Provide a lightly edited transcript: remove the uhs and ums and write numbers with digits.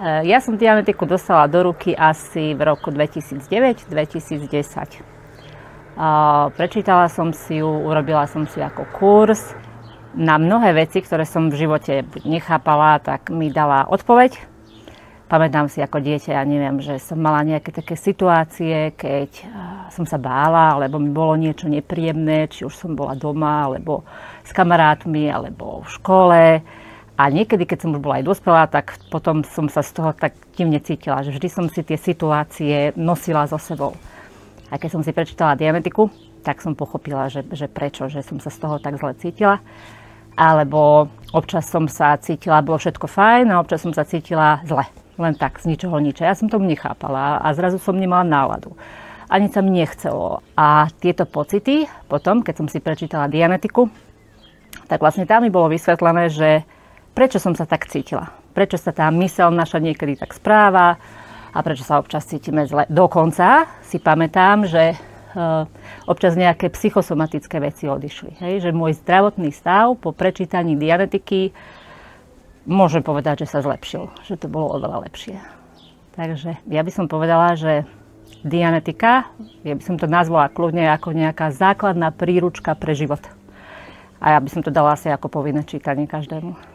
Ja som Dianetiku dostala do ruky asi v roku 2009-2010. Prečítala som si ju, urobila som si ako kurz. Na mnohé veci, ktoré som v živote nechápala, tak mi dala odpoveď. Pamätám si ako dieťa, ja neviem, že som mala nejaké také situácie, keď som sa bála, alebo mi bolo niečo nepríjemné, či už som bola doma, alebo s kamarátmi, alebo v škole. A niekedy, keď som už bola aj dospelá, tak potom som sa z toho tak divne cítila, že vždy som si tie situácie nosila so sebou. A keď som si prečítala Dianetiku, tak som pochopila, že prečo, že som sa z toho tak zle cítila. Alebo občas som sa cítila, bolo všetko fajn, a občas som sa cítila zle. Len tak, z ničoho nič. Ja som tomu nechápala a zrazu som nemala náladu. Ani sa mi nechcelo. A tieto pocity potom, keď som si prečítala Dianetiku, tak vlastne tam mi bolo vysvetlené, že prečo som sa tak cítila. Prečo sa tá myseľ naša niekedy tak správa a prečo sa občas cítime zle. Dokonca si pamätám, že občas nejaké psychosomatické veci odišli. Hej? Že môj zdravotný stav po prečítaní Dianetiky môžem povedať, že sa zlepšil. Že to bolo oveľa lepšie. Takže ja by som povedala, že Dianetika, ja by som to nazvala kľudne ako nejaká základná príručka pre život. A ja by som to dala asi ako povinné čítanie každému.